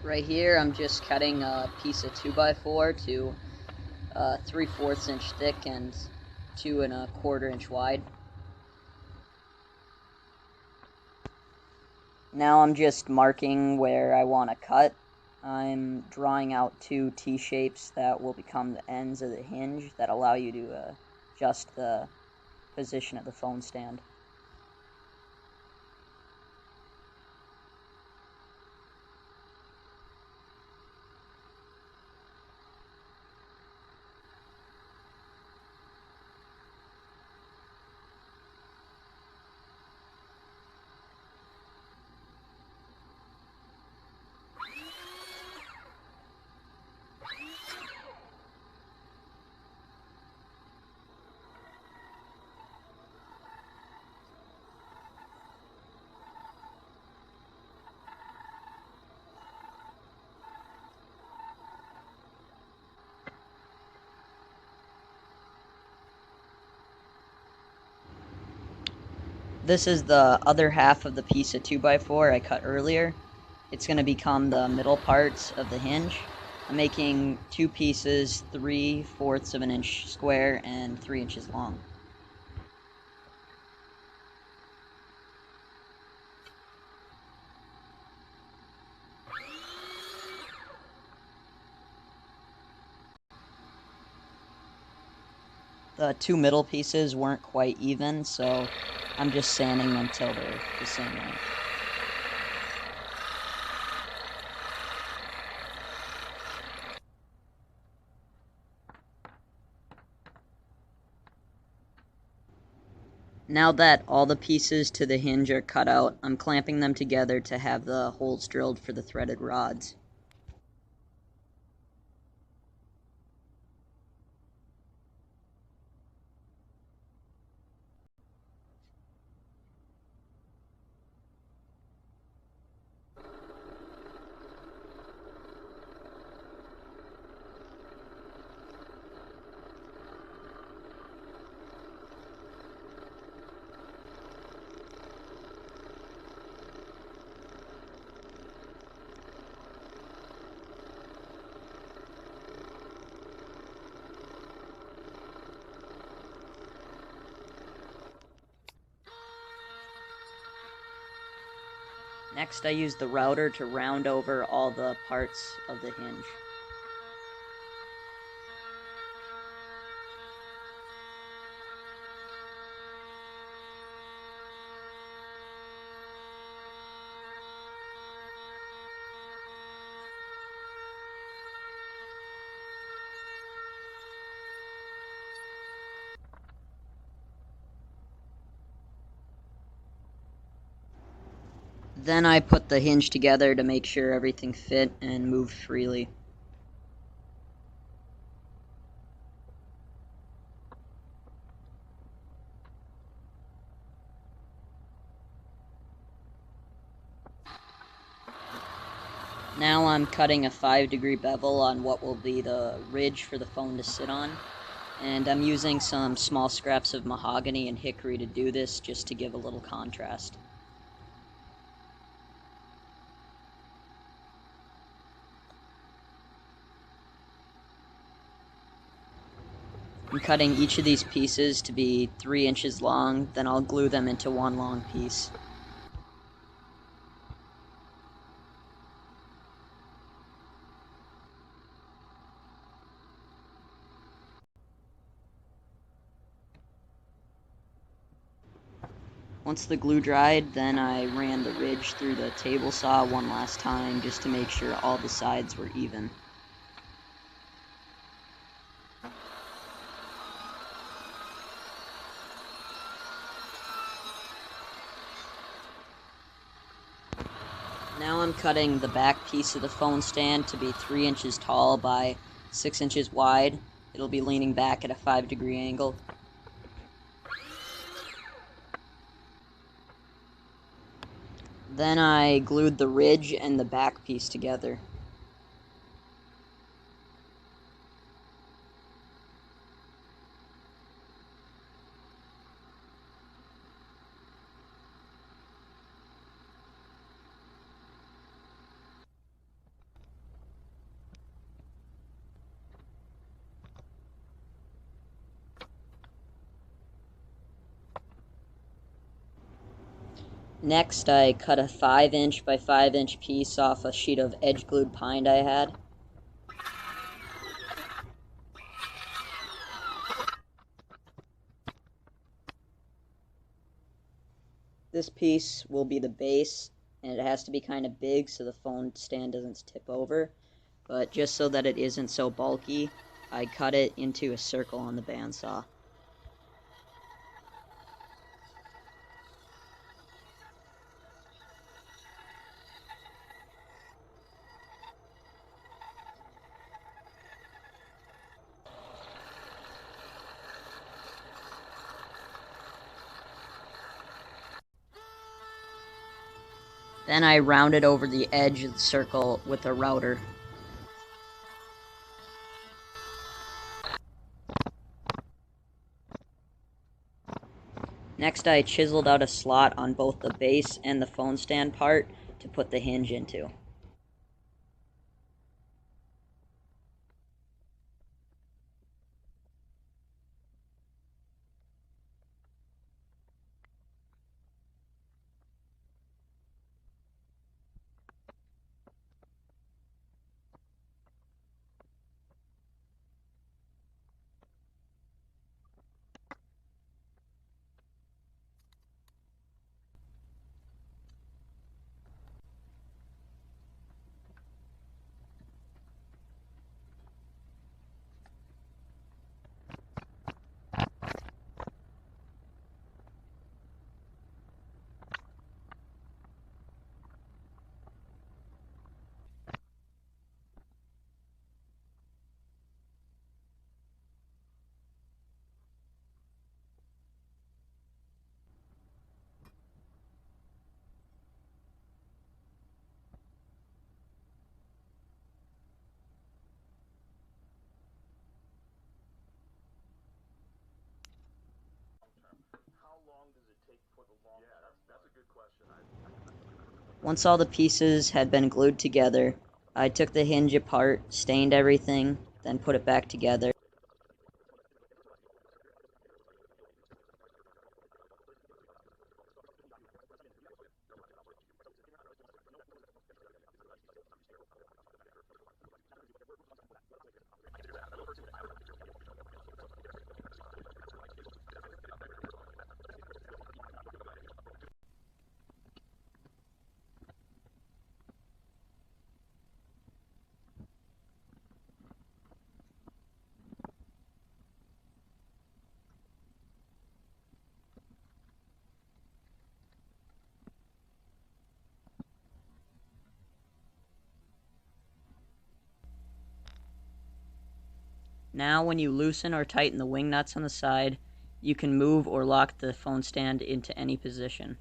Right here, I'm just cutting a piece of 2x4 to 3/4 inch thick and 2 1/4 inch wide. Now I'm just marking where I want to cut. I'm drawing out 2 T-shapes that will become the ends of the hinge that allow you to adjust the position of the phone stand. This is the other half of the piece of 2x4 I cut earlier. It's going to become the middle parts of the hinge. I'm making 2 pieces 3/4 of an inch square and 3 inches long. The 2 middle pieces weren't quite even, so I'm just sanding them until they're the same length. Now that all the pieces to the hinge are cut out, I'm clamping them together to have the holes drilled for the threaded rods. Next, I use the router to round over all the parts of the hinge. Then I put the hinge together to make sure everything fit and moved freely. Now I'm cutting a 5-degree bevel on what will be the ridge for the phone to sit on. And I'm using some small scraps of mahogany and hickory to do this, just to give a little contrast. I'm cutting each of these pieces to be 3 inches long, then I'll glue them into one long piece. Once the glue dried, then I ran the ridge through the table saw one last time just to make sure all the sides were even. Now I'm cutting the back piece of the phone stand to be 3 inches tall by 6 inches wide. It'll be leaning back at a 5-degree angle. Then I glued the ridge and the back piece together. Next, I cut a 5" by 5" piece off a sheet of edge-glued pine I had. This piece will be the base, and it has to be kind of big so the phone stand doesn't tip over. But just so that it isn't so bulky, I cut it into a circle on the bandsaw. Then I rounded over the edge of the circle with a router. Next, I chiseled out a slot on both the base and the phone stand part to put the hinge into. Once all the pieces had been glued together, I took the hinge apart, stained everything, then put it back together. Now, when you loosen or tighten the wing nuts on the side, you can move or lock the phone stand into any position.